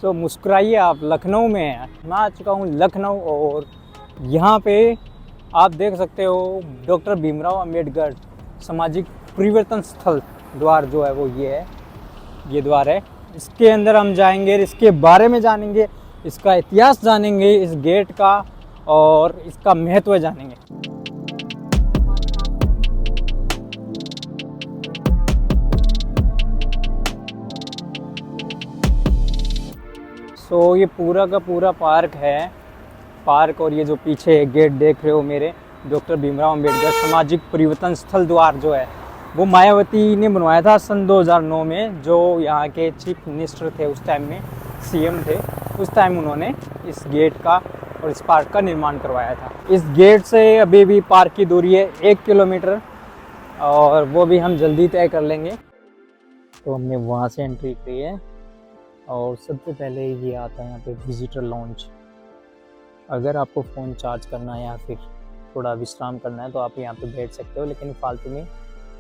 तो मुस्कुराइए, आप लखनऊ में हैं। मैं आ चुका हूँ लखनऊ और यहाँ पे आप देख सकते हो डॉक्टर भीमराव अंबेडकर सामाजिक परिवर्तन स्थल द्वार जो है वो ये है, ये द्वार है। इसके अंदर हम जाएंगे, इसके बारे में जानेंगे, इसका इतिहास जानेंगे, इस गेट का और इसका महत्व जानेंगे। सो ये पूरा का पूरा पार्क है, पार्क। और ये जो पीछे गेट देख रहे हो मेरे, डॉक्टर भीमराव अंबेडकर सामाजिक परिवर्तन स्थल द्वार जो है वो मायावती ने बनवाया था सन 2009 में। जो यहाँ के चीफ मिनिस्टर थे उस टाइम में, सीएम थे उस टाइम, उन्होंने इस गेट का और इस पार्क का निर्माण करवाया था। इस गेट से अभी भी पार्क की दूरी है 1 किलोमीटर और वो भी हम जल्दी तय कर लेंगे। तो हमने वहाँ से एंट्री की है और सबसे पहले ये आता है यहाँ पे विजिटर लॉन्च। अगर आपको फ़ोन चार्ज करना है या फिर थोड़ा विश्राम करना है तो आप यहाँ पे बैठ सकते हो, लेकिन फालतू में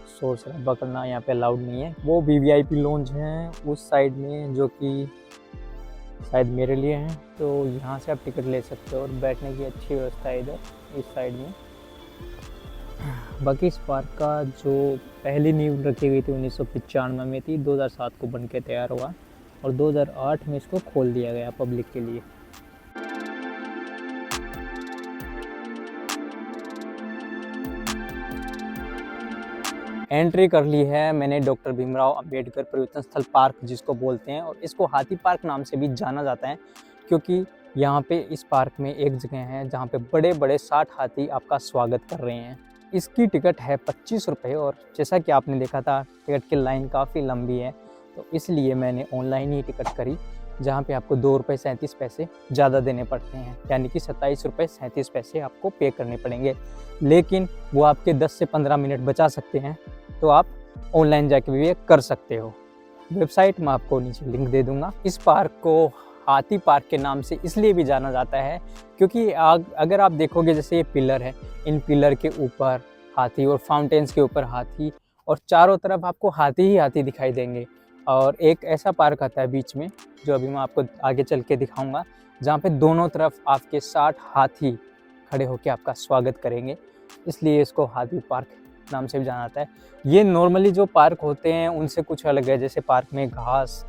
शोर शराबा करना यहाँ पे अलाउड नहीं है। वो वीवीआईपी लॉन्च हैं उस साइड में, जो कि शायद मेरे लिए हैं। तो यहाँ से आप टिकट ले सकते हो और बैठने की अच्छी व्यवस्था है इधर इस साइड में। बाकी इस पार्क का जो पहली नींव रखी गई थी 1995 में थी, 2007 को बन के तैयार हुआ और 2008 में इसको खोल दिया गया पब्लिक के लिए। एंट्री कर ली है मैंने डॉक्टर भीमराव अंबेडकर परिवर्तन स्थल पार्क जिसको बोलते हैं, और इसको हाथी पार्क नाम से भी जाना जाता है क्योंकि यहाँ पे इस पार्क में एक जगह है जहाँ पे बड़े बड़े 60 हाथी आपका स्वागत कर रहे हैं। इसकी टिकट है 25 रुपये और जैसा कि आपने देखा था टिकट की लाइन काफ़ी लंबी है, तो इसलिए मैंने ऑनलाइन ही टिकट करी, जहाँ पे आपको 2 रुपये 37 पैसे ज़्यादा देने पड़ते हैं, यानी कि 27 रुपये 37 पैसे आपको पे करने पड़ेंगे। लेकिन वो आपके 10 से 15 मिनट बचा सकते हैं, तो आप ऑनलाइन जाके भी कर सकते हो। वेबसाइट मैं आपको नीचे लिंक दे दूँगा। इस पार्क को हाथी पार्क के नाम से इसलिए भी जाना जाता है क्योंकि अगर आप देखोगे जैसे ये पिलर है, इन पिलर के ऊपर हाथी और फाउंटेन्स के ऊपर हाथी और चारों तरफ आपको हाथी ही हाथी दिखाई देंगे। और एक ऐसा पार्क आता है बीच में जो अभी मैं आपको आगे चल के दिखाऊंगा, जहाँ पे दोनों तरफ आपके 60 हाथी खड़े होकर आपका स्वागत करेंगे, इसलिए इसको हाथी पार्क नाम से भी जाना जाता है। ये नॉर्मली जो पार्क होते हैं उनसे कुछ अलग है, जैसे पार्क में घास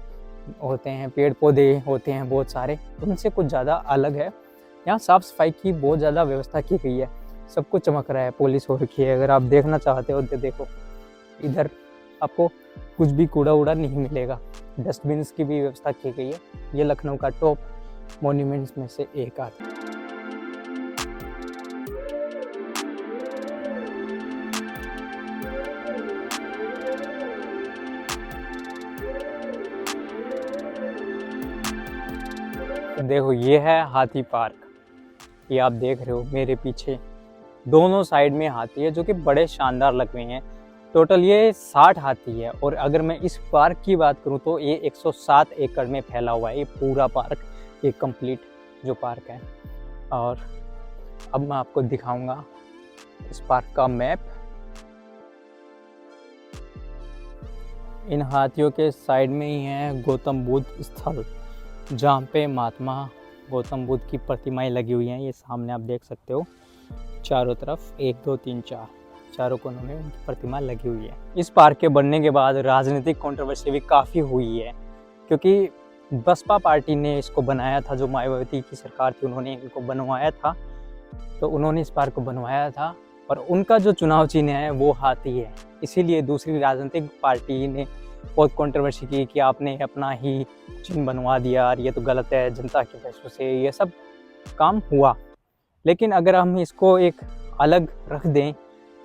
होते हैं, पेड़ पौधे होते हैं बहुत सारे, उनसे कुछ ज़्यादा अलग है। यहाँ साफ़ सफाई की बहुत ज़्यादा व्यवस्था की गई है, सब कुछ चमक रहा है, पुलिस हो रखी है। अगर आप देखना चाहते हो तो देखो, इधर आपको कुछ भी कूड़ा उड़ा नहीं मिलेगा, डस्टबिन्स की भी व्यवस्था की गई है। ये लखनऊ का टॉप मॉन्यूमेंट्स में से एक आता है। देखो ये है हाथी पार्क, ये आप देख रहे हो मेरे पीछे दोनों साइड में हाथी है जो कि बड़े शानदार लग रहे हैं। टोटल ये 60 हाथी है और अगर मैं इस पार्क की बात करूं तो ये 107 एकड़ में फैला हुआ है ये पूरा पार्क, ये कंप्लीट जो पार्क है। और अब मैं आपको दिखाऊंगा इस पार्क का मैप। इन हाथियों के साइड में ही है गौतम बुद्ध स्थल, जहाँ पे महात्मा गौतम बुद्ध की प्रतिमाएं लगी हुई हैं। ये सामने आप देख सकते हो, चारों तरफ 1 2 3 4 चारों कोनों में उनकी प्रतिमा लगी हुई है। इस पार्क के बनने के बाद राजनीतिक कंट्रोवर्सी भी काफ़ी हुई है, क्योंकि बसपा पार्टी ने इसको बनाया था, जो मायावती की सरकार थी उन्होंने इनको बनवाया था, तो उन्होंने इस पार्क को बनवाया था और उनका जो चुनाव चिन्ह है वो हाथी है। इसीलिए दूसरी राजनीतिक पार्टी ने बहुत कंट्रोवर्सी की कि आपने अपना ही चिन्ह बनवा दिया और ये तो गलत है, जनता के पैसों से ये सब काम हुआ। लेकिन अगर हम इसको एक अलग रख दें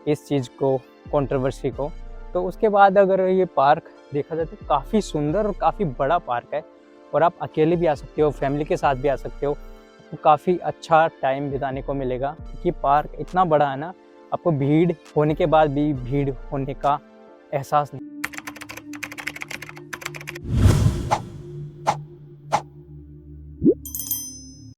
इस चीज़ को, कंट्रोवर्सी को, तो उसके बाद अगर ये पार्क देखा जाए तो काफ़ी सुंदर और काफ़ी बड़ा पार्क है और आप अकेले भी आ सकते हो, फैमिली के साथ भी आ सकते हो, तो काफ़ी अच्छा टाइम बिताने को मिलेगा। क्योंकि पार्क इतना बड़ा है ना, आपको भीड़ होने के बाद भी भीड़ होने का एहसास नहीं।